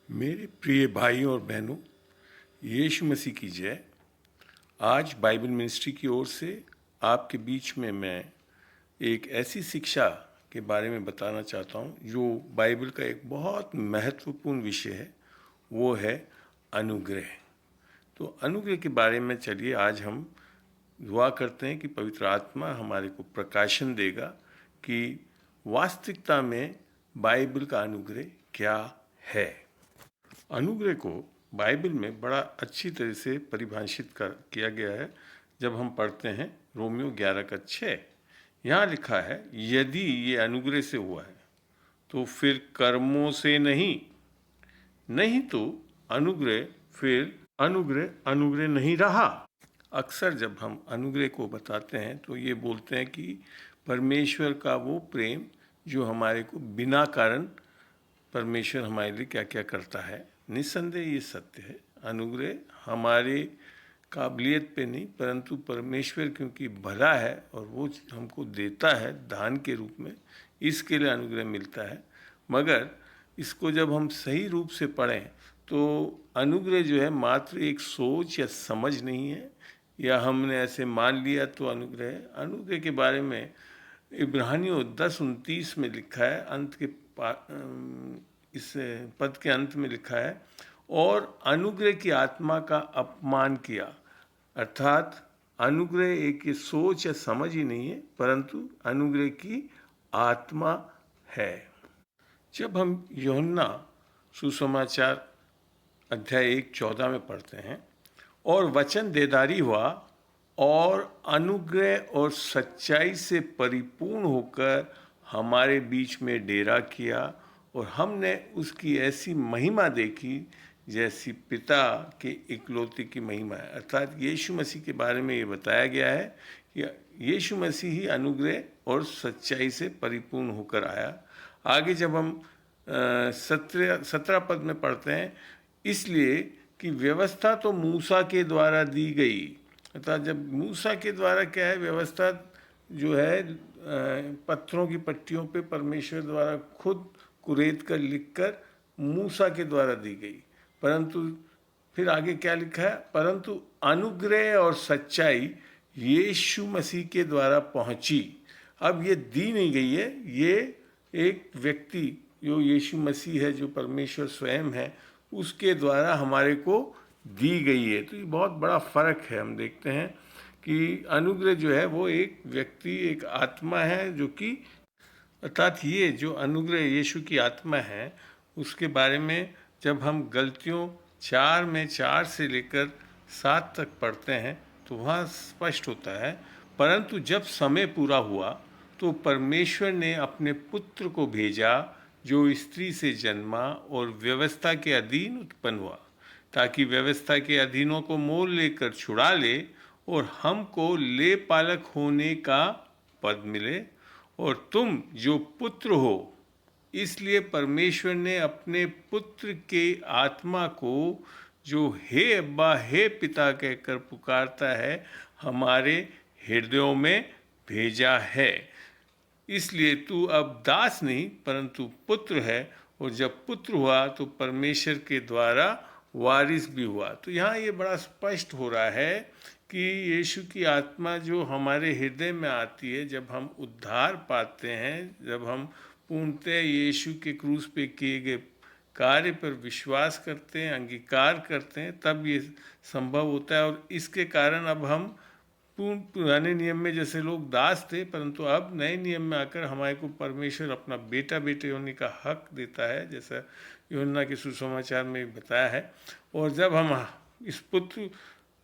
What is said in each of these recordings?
मेरे प्रिय भाइयों और बहनों, यीशु मसीह की जय। आज बाइबल मिनिस्ट्री की ओर से आपके बीच में मैं एक ऐसी शिक्षा के बारे में बताना चाहता हूँ जो बाइबल का एक बहुत महत्वपूर्ण विषय है। वो है अनुग्रह। तो अनुग्रह के बारे में चलिए आज हम दुआ करते हैं कि पवित्र आत्मा हमारे को प्रकाशन देगा कि वास्तविकता में बाइबल का अनुग्रह क्या है। अनुग्रह को बाइबल में बड़ा अच्छी तरह से परिभाषित किया गया है। जब हम पढ़ते हैं रोमियो 11:6, यहाँ लिखा है, यदि ये अनुग्रह से हुआ है तो फिर कर्मों से नहीं तो अनुग्रह फिर अनुग्रह नहीं रहा। अक्सर जब हम अनुग्रह को बताते हैं तो ये बोलते हैं कि परमेश्वर का वो प्रेम जो हमारे को बिना कारण परमेश्वर हमारे लिए क्या क्या करता है। निस्संदेह ये सत्य है, अनुग्रह हमारे काबिलियत पे नहीं परंतु परमेश्वर क्योंकि भला है और वो हमको देता है दान के रूप में, इसके लिए अनुग्रह मिलता है। मगर इसको जब हम सही रूप से पढ़ें तो अनुग्रह जो है मात्र एक सोच या समझ नहीं है या हमने ऐसे मान लिया तो अनुग्रह है। अनुग्रह के बारे में इब्रानियों 10:29 में लिखा है, अंत के इस पद के अंत में लिखा है, और अनुग्रह की आत्मा का अपमान किया। अर्थात अनुग्रह एक ये सोच या समझ ही नहीं है परंतु अनुग्रह की आत्मा है। जब हम यूहन्ना सुसमाचार अध्याय 1:14 में पढ़ते हैं, और वचन देदारी हुआ और अनुग्रह और सच्चाई से परिपूर्ण होकर हमारे बीच में डेरा किया, और हमने उसकी ऐसी महिमा देखी जैसी पिता के इकलौते की महिमा है। अर्थात यीशु मसीह के बारे में ये बताया गया है कि यीशु मसीह ही अनुग्रह और सच्चाई से परिपूर्ण होकर आया। आगे जब हम 17 पद में पढ़ते हैं, इसलिए कि व्यवस्था तो मूसा के द्वारा दी गई। अर्थात जब मूसा के द्वारा क्या है, व्यवस्था जो है पत्थरों की पट्टियों पे परमेश्वर द्वारा खुद कुरेद कर लिख कर मूसा के द्वारा दी गई, परंतु फिर आगे क्या लिखा है, परंतु अनुग्रह और सच्चाई यीशु मसीह के द्वारा पहुंची। अब ये दी नहीं गई है, ये एक व्यक्ति जो यीशु मसीह है, जो परमेश्वर स्वयं है, उसके द्वारा हमारे को दी गई है। तो ये बहुत बड़ा फर्क है। हम देखते हैं कि अनुग्रह जो है वो एक व्यक्ति, एक आत्मा है जो कि, अर्थात ये जो अनुग्रह यीशु की आत्मा है उसके बारे में जब हम गलतियों 4 में 4 से लेकर 7 तक पढ़ते हैं तो वहाँ स्पष्ट होता है, परंतु जब समय पूरा हुआ तो परमेश्वर ने अपने पुत्र को भेजा जो स्त्री से जन्मा और व्यवस्था के अधीन उत्पन्न हुआ, ताकि व्यवस्था के अधीनों को मोल लेकर छुड़ा ले और हमको ले पालक होने का पद मिले। और तुम जो पुत्र हो, इसलिए परमेश्वर ने अपने पुत्र के आत्मा को, जो हे अब्बा हे पिता कहकर पुकारता है, हमारे हृदयों में भेजा है। इसलिए तू अब दास नहीं परंतु पुत्र है, और जब पुत्र हुआ तो परमेश्वर के द्वारा वारिस भी हुआ। तो यहाँ ये बड़ा स्पष्ट हो रहा है कि यीशु की आत्मा जो हमारे हृदय में आती है, जब हम उद्धार पाते हैं, जब हम पूर्णतः यीशु के क्रूस पे किए गए कार्य पर विश्वास करते हैं, अंगीकार करते हैं, तब ये संभव होता है। और इसके कारण अब हम पुराने नियम में जैसे लोग दास थे, परंतु अब नए नियम में आकर हमारे को परमेश्वर अपना बेटा बेटे होने का हक देता है, जैसा यूहन्ना के सुसमाचार में बताया है। और जब हम इस पुत्र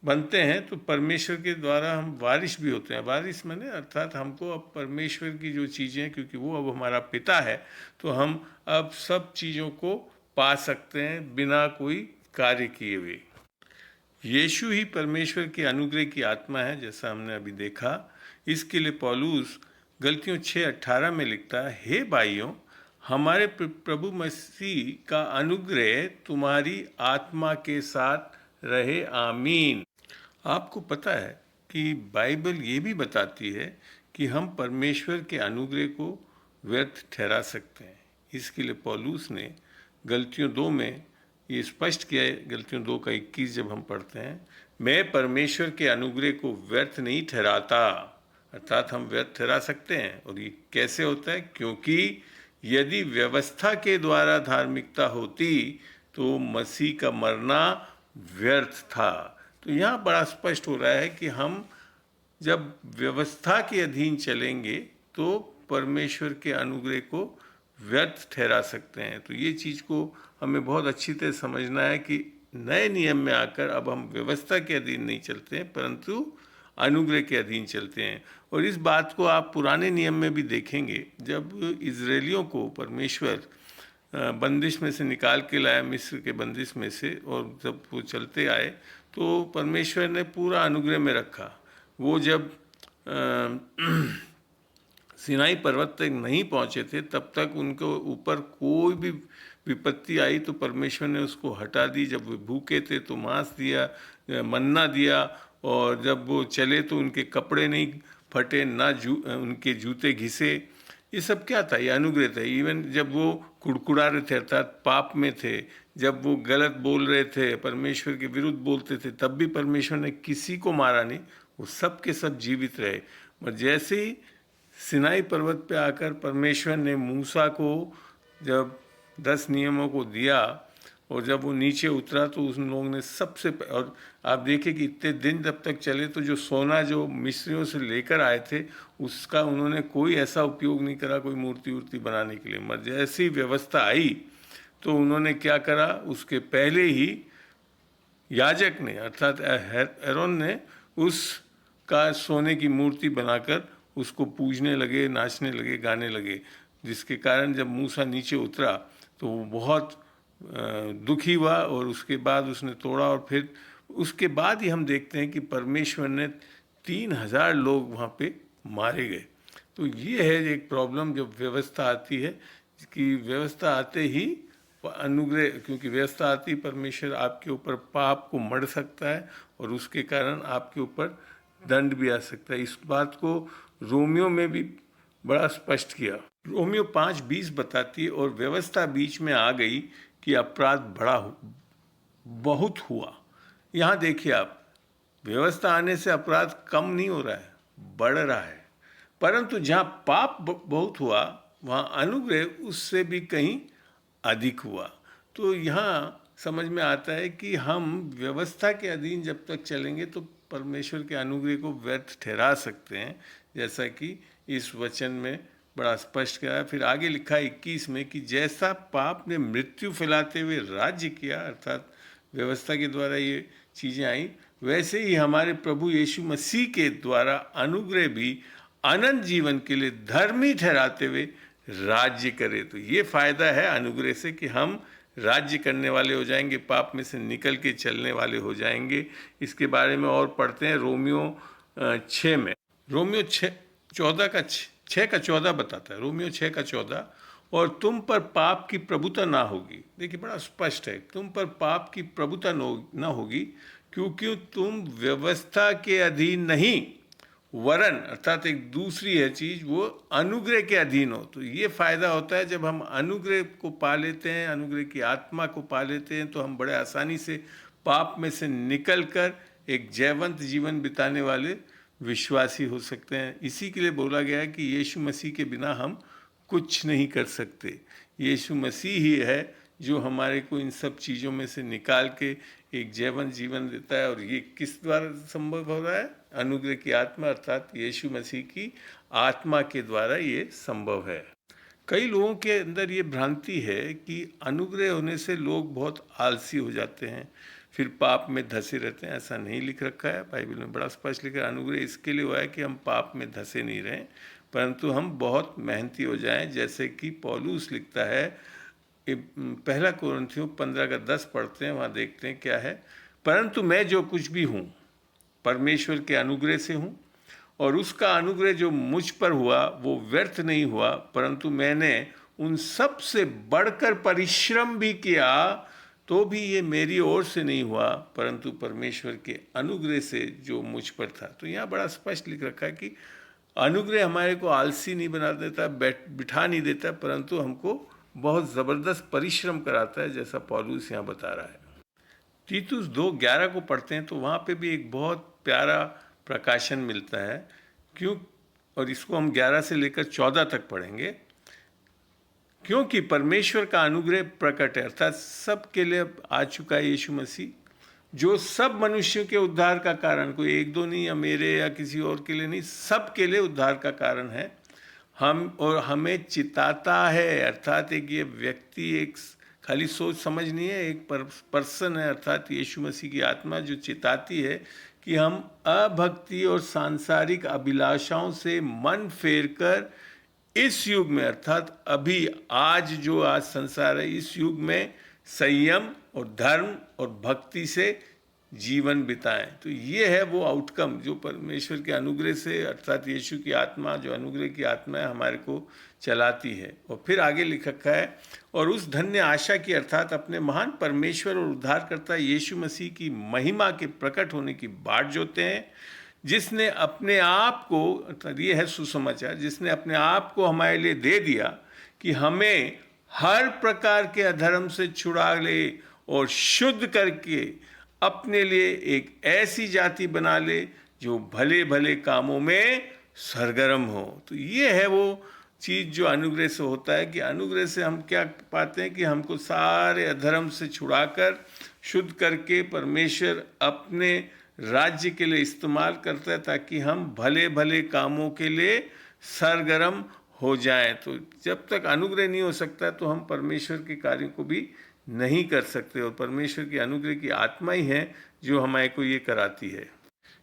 बनते हैं तो परमेश्वर के द्वारा हम वारिस भी होते हैं। वारिस माने अर्थात हमको अब परमेश्वर की जो चीज़ें, क्योंकि वो अब हमारा पिता है, तो हम अब सब चीज़ों को पा सकते हैं बिना कोई कार्य किए हुए। यीशु ही परमेश्वर के अनुग्रह की आत्मा है, जैसा हमने अभी देखा। इसके लिए पौलुस गलतियों 6:18 में लिखता है, हे भाइयों, हमारे प्रभु मसीह का अनुग्रह तुम्हारी आत्मा के साथ रहे, आमीन। आपको पता है कि बाइबल ये भी बताती है कि हम परमेश्वर के अनुग्रह को व्यर्थ ठहरा सकते हैं। इसके लिए पौलुस ने गलतियों 2 में ये स्पष्ट किया है गलतियों 2 का 21 जब हम पढ़ते हैं, मैं परमेश्वर के अनुग्रह को व्यर्थ नहीं ठहराता, अर्थात हम व्यर्थ ठहरा सकते हैं। और ये कैसे होता है? क्योंकि यदि व्यवस्था के द्वारा धार्मिकता होती तो मसीह का मरना व्यर्थ था। तो यहाँ बड़ा स्पष्ट हो रहा है कि हम जब व्यवस्था के अधीन चलेंगे तो परमेश्वर के अनुग्रह को व्यर्थ ठहरा सकते हैं। तो ये चीज़ को हमें बहुत अच्छी तरह समझना है कि नए नियम में आकर अब हम व्यवस्था के अधीन नहीं चलते हैं परंतु अनुग्रह के अधीन चलते हैं। और इस बात को आप पुराने नियम में भी देखेंगे, जब इजरायलियों को परमेश्वर बंदिश में से निकाल के लाया, मिस्र के बंदिश में से, और जब वो चलते आए तो परमेश्वर ने पूरा अनुग्रह में रखा। वो जब सिनाई पर्वत तक नहीं पहुँचे थे तब तक उनको ऊपर कोई भी विपत्ति आई तो परमेश्वर ने उसको हटा दी। जब वो भूखे थे तो मांस दिया, मन्ना दिया, और जब वो चले तो उनके कपड़े नहीं फटे, ना उनके जूते घिसे। ये सब क्या था? ये अनुग्रह था। इवन जब वो कुड़कुड़ा रहे थे अर्थात पाप में थे, जब वो गलत बोल रहे थे, परमेश्वर के विरुद्ध बोलते थे, तब भी परमेश्वर ने किसी को मारा नहीं, वो सब के सब जीवित रहे। और जैसे ही सिनाई पर्वत पे आकर परमेश्वर ने मूसा को जब 10 नियमों को दिया और जब वो नीचे उतरा तो उन लोगों ने सबसे और आप देखिए कि इतने दिन जब तक चले तो जो सोना जो मिस्रियों से लेकर आए थे उसका उन्होंने कोई ऐसा उपयोग नहीं करा कोई मूर्ति वूर्ति बनाने के लिए। मगर जैसी व्यवस्था आई तो उन्होंने क्या करा, उसके पहले ही याजक ने अर्थात एरोन ने उसका सोने की मूर्ति बनाकर उसको पूजने लगे, नाचने लगे, गाने लगे, जिसके कारण जब मूसा नीचे उतरा तो वो बहुत दुखी हुआ और उसके बाद उसने तोड़ा। और फिर उसके बाद ही हम देखते हैं कि परमेश्वर ने 3000 लोग वहाँ पे मारे गए। तो ये है एक प्रॉब्लम जब व्यवस्था आती है कि व्यवस्था आते ही अनुग्रह, क्योंकि व्यवस्था आती परमेश्वर आपके ऊपर पाप को मढ़ सकता है और उसके कारण आपके ऊपर दंड भी आ सकता है। इस बात को रोमियो में भी बड़ा स्पष्ट किया। रोमियो 5:20 बताती है, और व्यवस्था बीच में आ गई कि अपराध बहुत हुआ। यहाँ देखिए आप, व्यवस्था आने से अपराध कम नहीं हो रहा है, बढ़ रहा है। परंतु जहाँ पाप बहुत हुआ वहाँ अनुग्रह उससे भी कहीं अधिक हुआ। तो यहाँ समझ में आता है कि हम व्यवस्था के अधीन जब तक चलेंगे तो परमेश्वर के अनुग्रह को व्यर्थ ठहरा सकते हैं, जैसा कि इस वचन में बड़ा स्पष्ट किया है। फिर आगे लिखा 21 में कि जैसा पाप ने मृत्यु फैलाते हुए राज्य किया, अर्थात व्यवस्था के द्वारा ये चीज़ें आई, वैसे ही हमारे प्रभु यीशु मसीह के द्वारा अनुग्रह भी अनंत जीवन के लिए धर्मी ठहराते हुए राज्य करे। तो ये फायदा है अनुग्रह से कि हम राज्य करने वाले हो जाएंगे, पाप में से निकल के चलने वाले हो जाएंगे। इसके बारे में और पढ़ते हैं रोमियो 6 में। रोमियो 6 का 14 बताता है, रोमियो 6 का 14, और तुम पर पाप की प्रभुता ना होगी। देखिए बड़ा स्पष्ट है, तुम पर पाप की प्रभुता ना होगी क्योंकि तुम व्यवस्था के अधीन नहीं वरन, अर्थात एक दूसरी है चीज, वो अनुग्रह के अधीन हो। तो ये फायदा होता है जब हम अनुग्रह को पा लेते हैं, अनुग्रह की आत्मा को पा लेते हैं, तो हम बड़े आसानी से पाप में से निकलकर एक जयवंत जीवन बिताने वाले विश्वासी हो सकते हैं। इसी के लिए बोला गया है कि यीशु मसीह के बिना हम कुछ नहीं कर सकते। यीशु मसीह ही है जो हमारे को इन सब चीज़ों में से निकाल के एक जैवन जीवन देता है। और ये किस द्वारा संभव हो रहा है? अनुग्रह की आत्मा अर्थात यीशु मसीह की आत्मा के द्वारा ये संभव है। कई लोगों के अंदर ये भ्रांति है कि अनुग्रह होने से लोग बहुत आलसी हो जाते हैं, फिर पाप में धंसे रहते हैं। ऐसा नहीं लिख रखा है, बाइबल में बड़ा स्पष्ट लिखा है। अनुग्रह इसके लिए हुआ है कि हम पाप में धंसे नहीं रहें, परंतु हम बहुत मेहनती हो जाएं, जैसे कि पौलुस लिखता है। पहला कोरिन्थियों 15:10 पढ़ते हैं, वहाँ देखते हैं क्या है। परंतु मैं जो कुछ भी हूँ परमेश्वर के अनुग्रह से हूँ, और उसका अनुग्रह जो मुझ पर हुआ वो व्यर्थ नहीं हुआ, परंतु मैंने उन सब से बढ़कर परिश्रम भी किया, तो भी ये मेरी ओर से नहीं हुआ परंतु परमेश्वर के अनुग्रह से जो मुझ पर था। तो यहाँ बड़ा स्पष्ट लिख रखा है कि अनुग्रह हमारे को आलसी नहीं बना देता, बिठा नहीं देता, परंतु हमको बहुत ज़बरदस्त परिश्रम कराता है, जैसा पौलुस यहाँ बता रहा है। तीतुस 2:11 को पढ़ते हैं तो वहाँ पे भी एक बहुत प्यारा प्रकाशन मिलता है। क्यों? और इसको हम 11 से लेकर 14 तक पढ़ेंगे। क्योंकि परमेश्वर का अनुग्रह प्रकट है, अर्थात सबके लिए आ चुका है यीशु मसीह, जो सब मनुष्यों के उद्धार का कारण, कोई एक दो नहीं या मेरे या किसी और के लिए नहीं, सबके लिए उद्धार का कारण है। हमें चिताता है, अर्थात एक ये व्यक्ति, एक खाली सोच समझ नहीं है, एक पर्सन है, अर्थात यीशु मसीह की आत्मा जो चिताती है कि हम अभक्ति और सांसारिक अभिलाषाओं से मन फेर कर इस युग में, अर्थात अभी आज जो आज संसार है, इस युग में संयम और धर्म और भक्ति से जीवन बिताएं। तो ये है वो आउटकम जो परमेश्वर के अनुग्रह से, अर्थात यीशु की आत्मा जो अनुग्रह की आत्मा है, हमारे को चलाती है। और फिर आगे लिखा है, और उस धन्य आशा की, अर्थात अपने महान परमेश्वर और उद्धारकर्ता यीशु मसीह की महिमा के प्रकट होने की बाट जोते हैं, जिसने अपने आप को, अर्थात ये है सुसमाचार, जिसने अपने आप को हमारे लिए दे दिया कि हमें हर प्रकार के अधर्म से छुड़ा ले और शुद्ध करके अपने लिए एक ऐसी जाति बना ले जो भले भले कामों में सरगर्म हो। तो ये है वो चीज़ जो अनुग्रह से होता है कि अनुग्रह से हम क्या पाते हैं कि हमको सारे अधर्म से छुड़ाकर शुद्ध करके परमेश्वर अपने राज्य के लिए इस्तेमाल करता है, ताकि हम भले भले कामों के लिए सरगर्म हो जाएं। तो जब तक अनुग्रह नहीं हो सकता तो हम परमेश्वर के कार्यों को भी नहीं कर सकते, और परमेश्वर की अनुग्रह की आत्मा ही है जो हमारे को ये कराती है।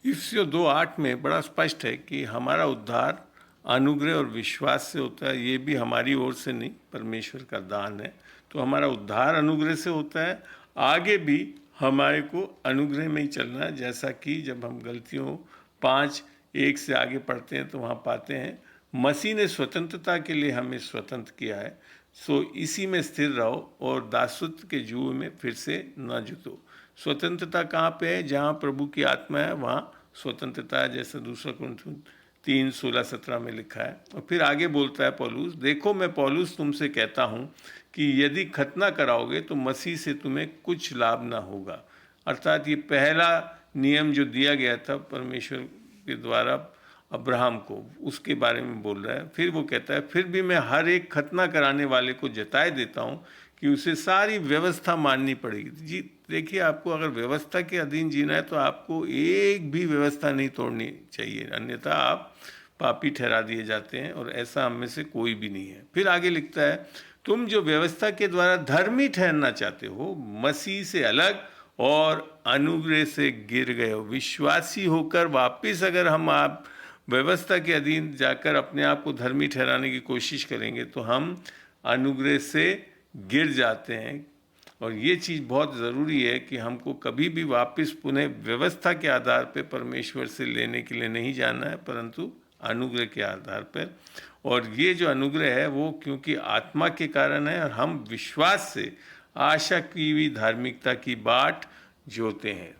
इफिसियों 2:8 में बड़ा स्पष्ट है कि हमारा उद्धार अनुग्रह और विश्वास से होता है, ये भी हमारी ओर से नहीं, परमेश्वर का दान है। तो हमारा उद्धार अनुग्रह से होता है, आगे भी हमारे को अनुग्रह में ही चलना है। जैसा कि जब हम गलतियों 5:1 से आगे पढ़ते हैं तो वहाँ पाते हैं, मसीह ने स्वतंत्रता के लिए हमें स्वतंत्र किया है, सो इसी में स्थिर रहो और दासत्व के जुए में फिर से न जुटो। स्वतंत्रता कहाँ पे है? जहाँ प्रभु की आत्मा है वहाँ स्वतंत्रता है, जैसा 2 कुरिन्थियों 3:16-17 में लिखा है। और फिर आगे बोलता है पौलुस, देखो मैं पौलुस तुमसे कहता हूँ कि यदि खतना कराओगे तो मसीह से तुम्हें कुछ लाभ ना होगा। अर्थात ये पहला नियम जो दिया गया था परमेश्वर के द्वारा अब्राहम को, उसके बारे में बोल रहा है। फिर वो कहता है, फिर भी मैं हर एक खतना कराने वाले को जताए देता हूँ कि उसे सारी व्यवस्था माननी पड़ेगी। जी देखिए, आपको अगर व्यवस्था के अधीन जीना है तो आपको एक भी व्यवस्था नहीं तोड़नी चाहिए, अन्यथा आप पापी ठहरा दिए जाते हैं, और ऐसा हम में से कोई भी नहीं है। फिर आगे लिखता है, तुम जो व्यवस्था के द्वारा धर्मी ठहरना चाहते हो, मसीह से अलग और अनुग्रह से गिर गए हो। विश्वासी होकर वापिस अगर हम आप व्यवस्था के अधीन जाकर अपने आप को धर्मी ठहराने की कोशिश करेंगे तो हम अनुग्रह से गिर जाते हैं। और ये चीज़ बहुत ज़रूरी है कि हमको कभी भी वापस पुनः व्यवस्था के आधार पर परमेश्वर से लेने के लिए नहीं जाना है, परंतु अनुग्रह के आधार पर। और ये जो अनुग्रह है वो क्योंकि आत्मा के कारण है, और हम विश्वास से आशा की हुई धार्मिकता की बाट जोते हैं।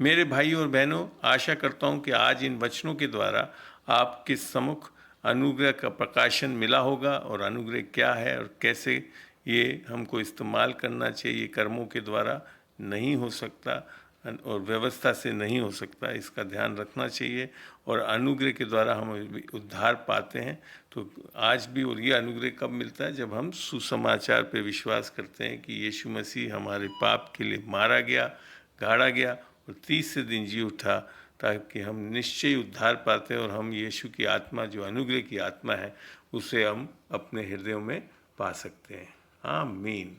मेरे भाई और बहनों, आशा करता हूँ कि आज इन वचनों के द्वारा आपके सम्मुख अनुग्रह का प्रकाशन मिला होगा, और अनुग्रह क्या है और कैसे ये हमको इस्तेमाल करना चाहिए। कर्मों के द्वारा नहीं हो सकता और व्यवस्था से नहीं हो सकता, इसका ध्यान रखना चाहिए। और अनुग्रह के द्वारा हम उद्धार पाते हैं। तो आज भी, और ये अनुग्रह कब मिलता है? जब हम सुसमाचार पे विश्वास करते हैं कि यीशु मसीह हमारे पाप के लिए मारा गया, गाड़ा गया और 30 दिन जी उठा, ताकि हम निश्चय उद्धार पाते हैं और हम यीशु की आत्मा जो अनुग्रह की आत्मा है उसे हम अपने हृदयों में पा सकते हैं। आमीन।